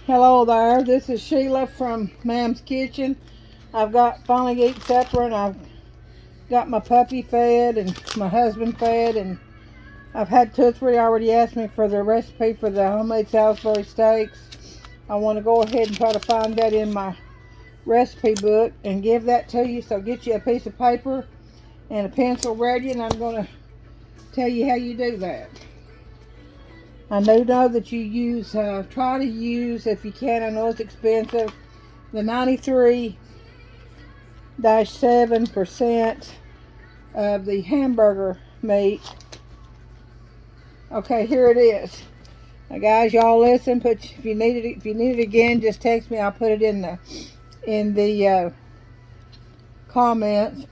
Hello there, this is Sheila from Mam's Kitchen. I've finally eaten supper, and I've got my puppy fed and my husband fed, and I've had 2 or 3 already ask me for the recipe for the homemade Salisbury steaks. I want to go ahead and try to find that in my recipe book and give that to you. So get you a piece of paper and a pencil ready, and I'm going to tell you how you do that. I do know that you try to use, if you can, I know it's expensive, the 93-7% of the hamburger meat. Okay, here it is. Now guys, y'all listen. If you need it again, just text me. I'll put it in the comments.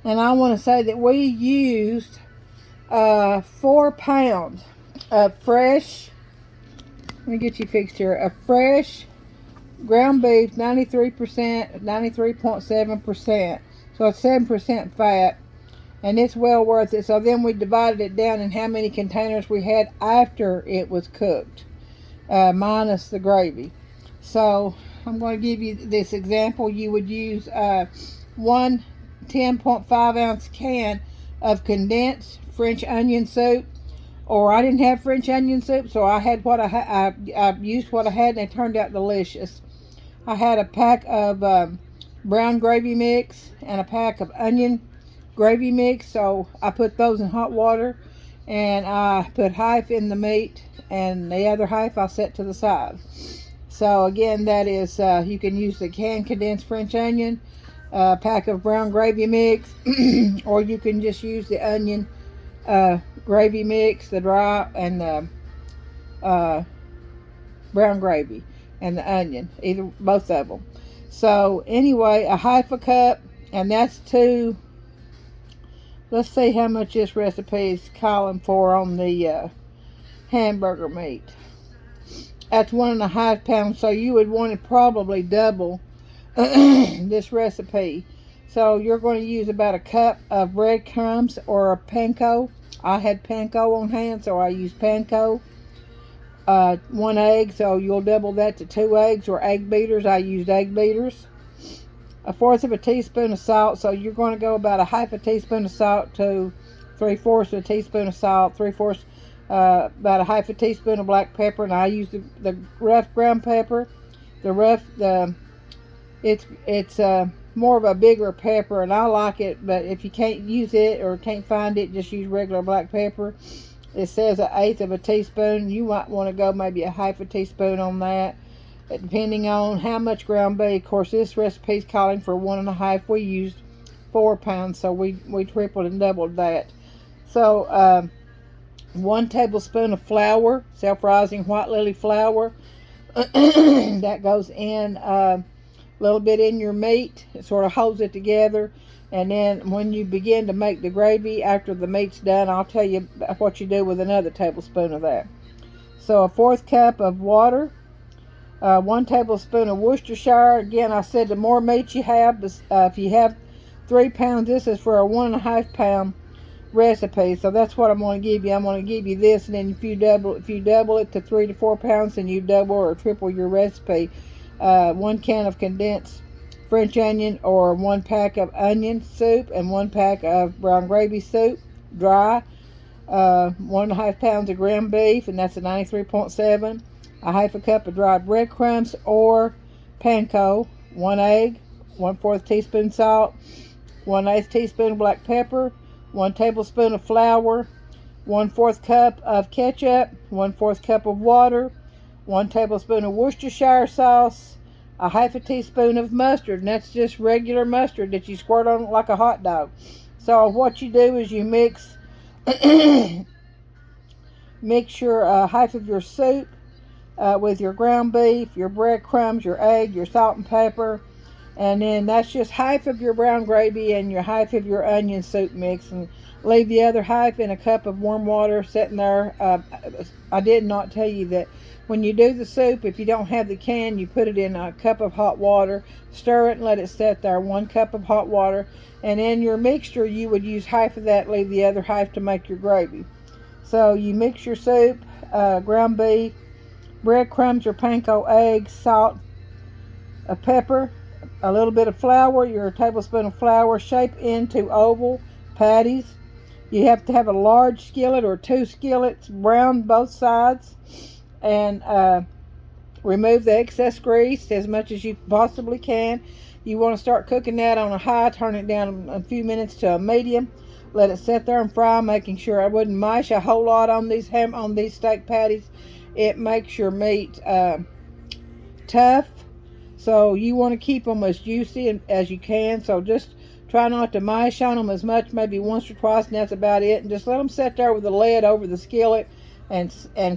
And I want to say that we used 4 pounds of fresh, let me get you fixed here, of fresh ground beef, 93%, 93.7%. So it's 7% fat, and it's well worth it. So then we divided it down in how many containers we had after it was cooked, minus the gravy. So I'm going to give you this example. You would use one 10.5 ounce can of condensed French onion soup, or I didn't have French onion soup, so I had what I used what I had, and it turned out delicious. I had a pack of brown gravy mix and a pack of onion gravy mix, so I put those in hot water, and I put half in the meat, and the other half I set to the side. So again, that is, you can use the canned condensed French onion, pack of brown gravy mix, or you can just use the onion gravy mix, the dry, and the brown gravy and the onion, both of them. So anyway, a half a cup, and that's let's see how much this recipe is calling for on the hamburger meat. That's 1.5 pounds, so you would want to probably double this recipe. So you're going to use about a cup of breadcrumbs or a panko. I had panko on hand, so I used panko. 1 egg, so you'll double that to 2 eggs, or egg beaters. I used egg beaters. 1/4 of a teaspoon of salt, so you're going to go about a half a teaspoon of salt to 3/4 of a teaspoon of salt, 3/4, about a half a teaspoon of black pepper, and I use the rough ground pepper. It's more of a bigger pepper, and I like it, but if you can't use it or can't find it, just use regular black pepper. It says 1/8 of a teaspoon. You might want to go maybe a half a teaspoon on that, depending on how much ground beef. Of course, this recipe is calling for 1.5. We used 4 pounds, so we tripled and doubled that. So 1 tablespoon of flour, self-rising white lily flour. That goes in a little bit in your meat. It sort of holds it together. And then when you begin to make the gravy after the meat's done, I'll tell you what you do with another tablespoon of that. So 1/4 cup of water, 1 tablespoon of Worcestershire. Again, I said the more meat you have, if you have 3 pounds, this is for a 1.5 pound recipe. So that's what I'm going to give you. I'm going to give you this, and then if you double it to 3 to 4 pounds, then you double or triple your recipe. 1 can of condensed French onion, or 1 pack of onion soup, and 1 pack of brown gravy soup, dry. 1.5 pounds of ground beef, and that's a 93.7. A half a cup of dried breadcrumbs or panko. 1 egg. 1/4 teaspoon salt. 1/8 teaspoon of black pepper. 1 tablespoon of flour. 1/4 cup of ketchup. 1/4 cup of water. 1 tablespoon of Worcestershire sauce. A half a teaspoon of mustard, and that's just regular mustard that you squirt on like a hot dog. So what you do is you mix your half of your soup with your ground beef, your breadcrumbs, your egg, your salt and pepper, and then that's just half of your brown gravy and your half of your onion soup mix, and leave the other half in a cup of warm water sitting there. I did not tell you that when you do the soup, if you don't have the can, you put it in a cup of hot water, stir it and let it sit there. 1 cup of hot water, and in your mixture you would use half of that, leave the other half to make your gravy. So you mix your soup, ground beef, breadcrumbs or panko eggs, salt, a pepper, a little bit of flour, your tablespoon of flour, shape into oval patties. You have to have a large skillet or 2 skillets, brown both sides, and remove the excess grease as much as you possibly can. You want to start cooking that on a high, turn it down a few minutes to a medium. Let it sit there and fry, making sure I wouldn't mash a whole lot on these steak patties. It makes your meat tough, so you want to keep them as juicy as you can. So just try not to mash on them as much, maybe once or twice, and that's about it. And just let them sit there with the lid over the skillet and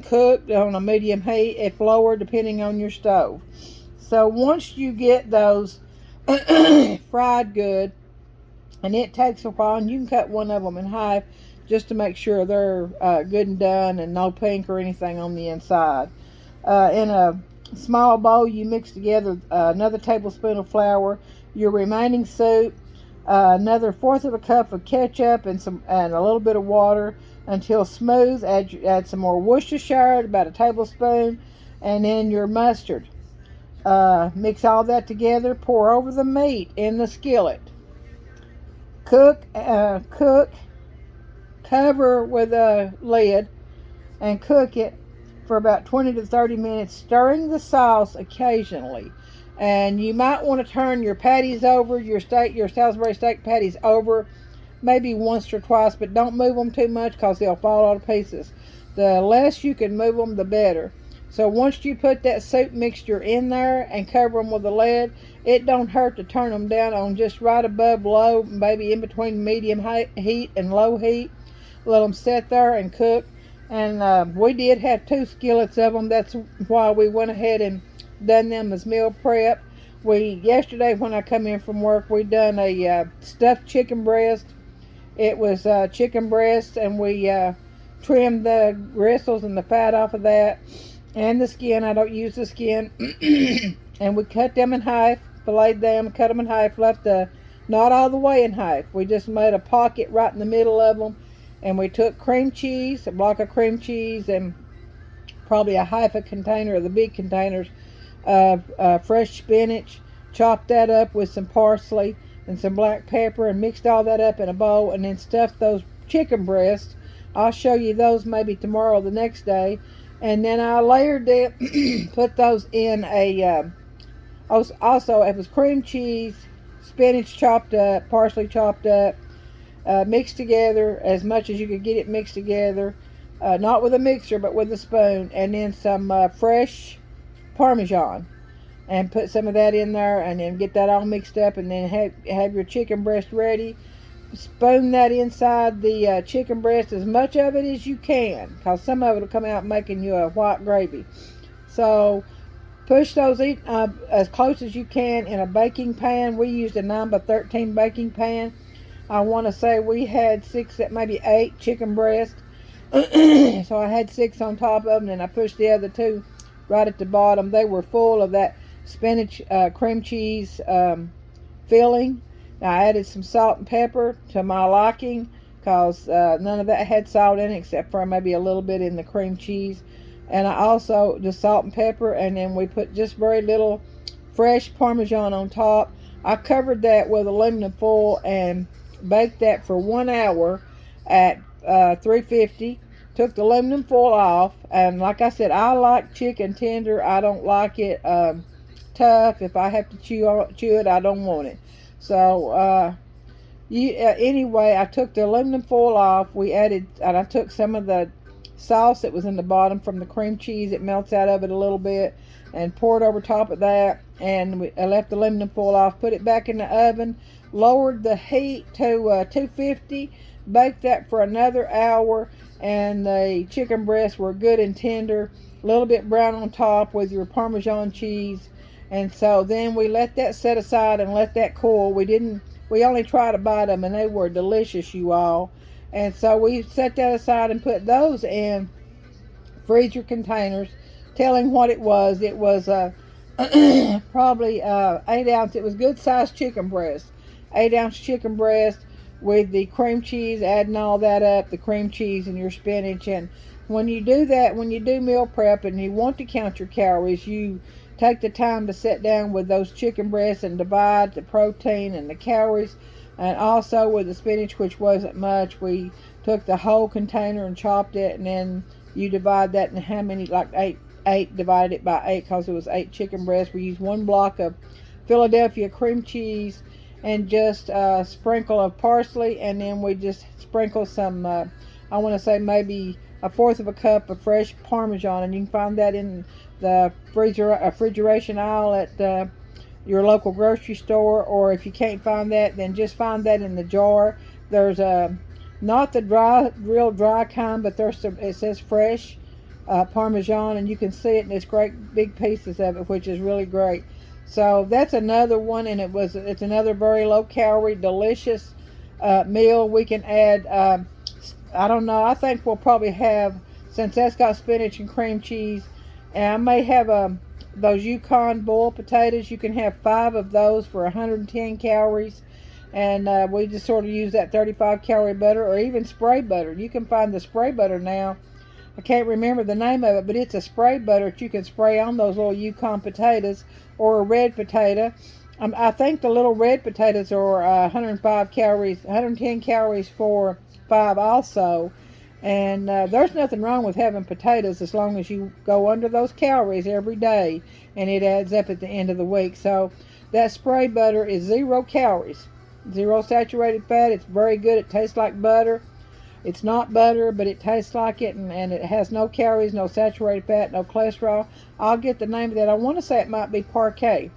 cook on a medium heat, if lower, depending on your stove. So once you get those fried good, and it takes a while, and you can cut one of them in half just to make sure they're good and done and no pink or anything on the inside. In a small bowl, you mix together another tablespoon of flour, your remaining soup, another 1/4 of a cup of ketchup, and a little bit of water until smooth. Add some more Worcestershire, about a tablespoon, and then your mustard. Mix all that together. Pour over the meat in the skillet. Cook. Cover with a lid and cook it for about 20 to 30 minutes, stirring the sauce occasionally. And you might want to turn your patties over, your Salisbury steak patties over, maybe once or twice, but don't move them too much because they'll fall all to pieces. The less you can move them, the better. So once you put that soup mixture in there and cover them with a lid, it don't hurt to turn them down on just right above low, maybe in between medium heat and low heat. Let them sit there and cook. And we did have 2 skillets of them. That's why we went ahead and done them as meal prep. Yesterday when I come in from work, we done a stuffed chicken breast. It was chicken breast, and we trimmed the gristles and the fat off of that, and the skin. I don't use the skin. And we cut them in half, filleted them, cut them in half, left not all the way in half. We just made a pocket right in the middle of them, and we took cream cheese, a block of cream cheese, and probably a half a container of the big containers of fresh spinach, chopped that up with some parsley and some black pepper, and mixed all that up in a bowl, and then stuffed those chicken breasts. I'll show you those maybe tomorrow or the next day. And then I layered it, put those in also it was cream cheese, spinach chopped up, parsley chopped up, mixed together as much as you could get it mixed together, not with a mixer but with a spoon, and then some fresh Parmesan, and put some of that in there, and then get that all mixed up, and then have your chicken breast ready. Spoon that inside the chicken breast, as much of it as you can, because some of it will come out making you a white gravy. So push those as close as you can in a baking pan. We used a 9x13 baking pan. I want to say we had 6, maybe 8 chicken breasts. So I had 6 on top of them, and I pushed the other 2 right at the bottom. They were full of that spinach cream cheese filling. Now I added some salt and pepper to my liking, because none of that had salt in it except for maybe a little bit in the cream cheese. And I also just salt and pepper, and then we put just very little fresh Parmesan on top. I covered that with aluminum foil and baked that for 1 hour at 350. Took the aluminum foil off, and like I said, I like chicken tender. I don't like it tough. If I have to chew it, I don't want it. So anyway, I took the aluminum foil off. And I took some of the sauce that was in the bottom from the cream cheese. It melts out of it a little bit, and poured over top of that. And I left the aluminum foil off. Put it back in the oven. Lowered the heat to 250. Baked that for another hour, and the chicken breasts were good and tender, a little bit brown on top with your Parmesan cheese. And so then we let that set aside and let that cool. We only tried to bite them, and they were delicious, you all. And so we set that aside and put those in freezer containers. Telling what it was probably 8 ounce. It was good sized chicken breast, 8 ounce chicken breast with the cream cheese, adding all that up, the cream cheese and your spinach, and when you do that, when you do meal prep and you want to count your calories, you take the time to sit down with those chicken breasts and divide the protein and the calories. And also with the spinach, which wasn't much, we took the whole container and chopped it, and then you divide that in how many, like eight divided it by 8 because it was 8 chicken breasts. We used 1 block of Philadelphia cream cheese and just a sprinkle of parsley, and then we just sprinkle some, I want to say maybe 1/4 of a cup of fresh Parmesan, and you can find that in the refrigeration aisle at your local grocery store, or if you can't find that, then just find that in the jar. There's not the real dry kind, but there's some, it says fresh Parmesan, and you can see it, and it's great big pieces of it, which is really great. So that's another one, and it's another very low calorie, delicious meal. We can add, I don't know, I think we'll probably have, since that's got spinach and cream cheese, and I may have those Yukon boiled potatoes. You can have 5 of those for 110 calories, and we just sort of use that 35 calorie butter, or even spray butter. You can find the spray butter now. I can't remember the name of it, but it's a spray butter that you can spray on those little Yukon potatoes, or a red potato. I think the little red potatoes are 105 calories, 110 calories for 5 also. And there's nothing wrong with having potatoes as long as you go under those calories every day, and it adds up at the end of the week. So that spray butter is 0 calories, 0 saturated fat. It's very good. It tastes like butter. It's not butter, but it tastes like it, and it has no calories, no saturated fat, no cholesterol. I'll get the name of that. I want to say it might be Parquet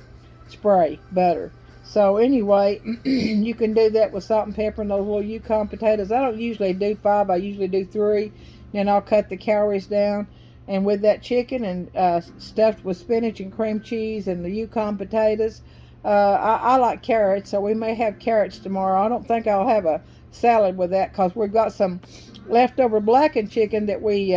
spray butter. So anyway, you can do that with salt and pepper and those little Yukon potatoes. I don't usually do 5. I usually do 3. Then I'll cut the calories down. And with that chicken and stuffed with spinach and cream cheese and the Yukon potatoes, I like carrots, so we may have carrots tomorrow. I don't think I'll have a salad with that because we've got some leftover blackened chicken that we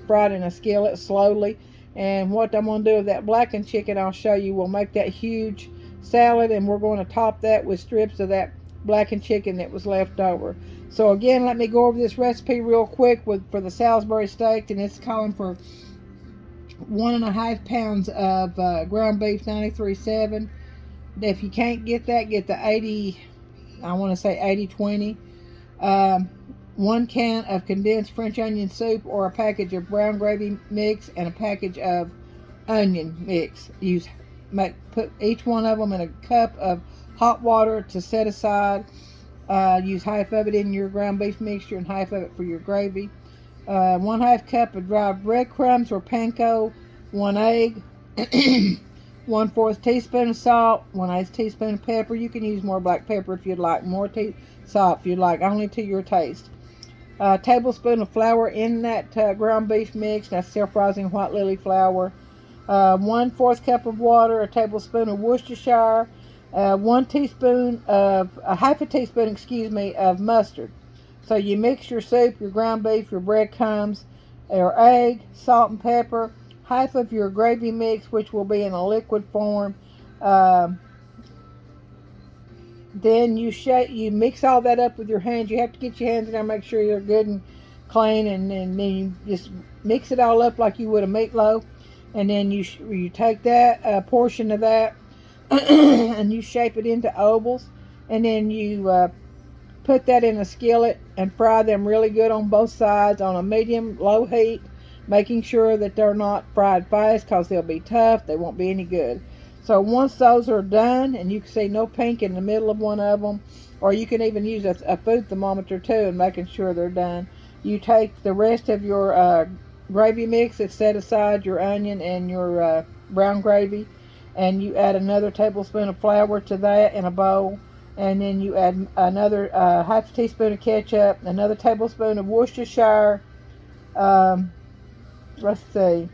fried in a skillet slowly. And what I'm going to do with that blackened chicken, I'll show you. We'll make that huge salad, and we're going to top that with strips of that blackened chicken that was left over. So again, let me go over this recipe real quick for the Salisbury steak, and it's calling for 1.5 pounds of ground beef 93.7. If you can't get that, get the 80, I want to say 80/20. 1 can of condensed French onion soup, or a package of brown gravy mix, and a package of onion mix. Put each one of them in a cup of hot water to set aside. Use half of it in your ground beef mixture and half of it for your gravy. 1/2 cup of dry breadcrumbs or panko, 1 egg, 1/4 teaspoon of salt, 1/8 teaspoon of pepper. You can use more black pepper if you'd like, more salt if you'd like, only to your taste. A tablespoon of flour in that ground beef mix. That's self-rising white lily flour. 1/4 cup of water, a tablespoon of Worcestershire, 1 teaspoon of, half a teaspoon, of mustard. So you mix your soup, your ground beef, your breadcrumbs, your egg, salt and pepper, half of your gravy mix, which will be in a liquid form. Then you mix all that up with your hands. You have to get your hands in there, make sure you're good and clean, and then you just mix it all up like you would a meatloaf. And then you take that portion of that and you shape it into ovals, and then you put that in a skillet and fry them really good on both sides on a medium-low heat, making sure that they're not fried fast because they'll be tough. They won't be any good. So once those are done, and you can see no pink in the middle of one of them, or you can even use a food thermometer too and making sure they're done, you take the rest of your gravy mix that's set aside, your onion and your brown gravy, and you add another tablespoon of flour to that in a bowl, and then you add another half a teaspoon of ketchup, another tablespoon of Worcestershire, let's see, a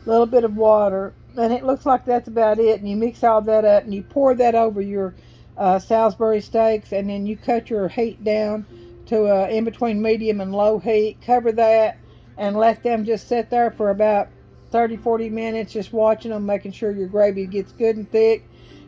little bit of water, and it looks like that's about it. And you mix all that up, and you pour that over your Salisbury steaks, and then you cut your heat down to in between medium and low heat. Cover that and let them just sit there for about 30-40 minutes, just watching them, making sure your gravy gets good and thick.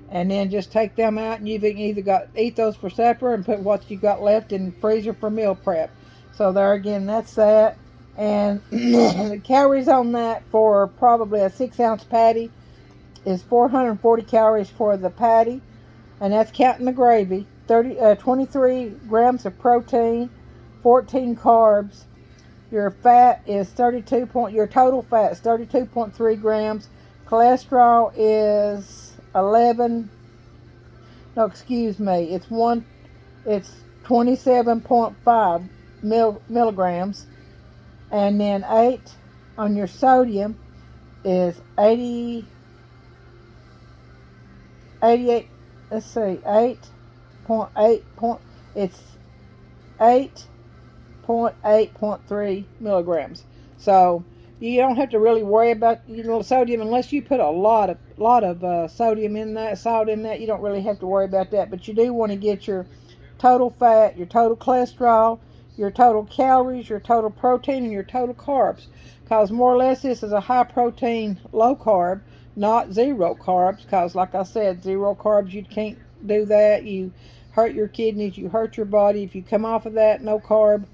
And then just take them out, and you've either eat those for supper and put what you got left in the freezer for meal prep. So there again, that's that. And the calories on that for probably a 6-ounce patty is 440 calories for the patty, and that's counting the gravy. 23 grams of protein, 14 carbs. Your fat is 32 point. Your total fat is 32.3 grams. Cholesterol is 11. No, excuse me. It's 27.5 milligrams, and then 8 on your sodium is 88. Let's see, 8.8 point. It's 8.8.3 milligrams. So you don't have to really worry about sodium unless you put a lot of sodium in that, salt in that. You don't really have to worry about that. But you do want to get your total fat, your total cholesterol, your total calories, your total protein, and your total carbs. Because more or less this is a high protein, low carb, not zero carbs. Because like I said, zero carbs, you can't do that. You hurt your kidneys, you hurt your body. If you come off of that no carb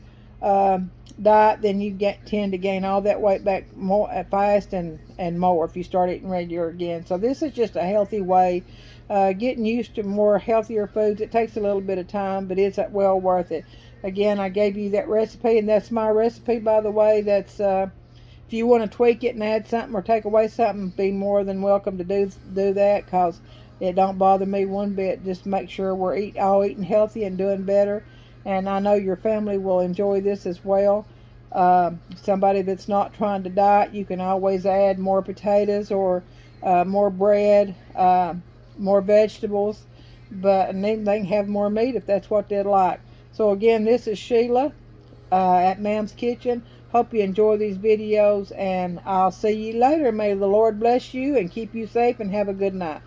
diet, then you tend to gain all that weight back more fast and more if you start eating regular again. So this is just a healthy way, getting used to more healthier foods. It takes a little bit of time, but it's well worth it. Again, I gave you that recipe, and that's my recipe, by the way. That's if you want to tweak it and add something or take away something, be more than welcome to do that, because it don't bother me one bit. Just make sure we're all eating healthy and doing better. And I know your family will enjoy this as well. Somebody that's not trying to diet, you can always add more potatoes or more bread, more vegetables, and then they can have more meat if that's what they'd like. So again, this is Sheila at Mam's Kitchen. Hope you enjoy these videos, and I'll see you later. May the Lord bless you and keep you safe, and have a good night.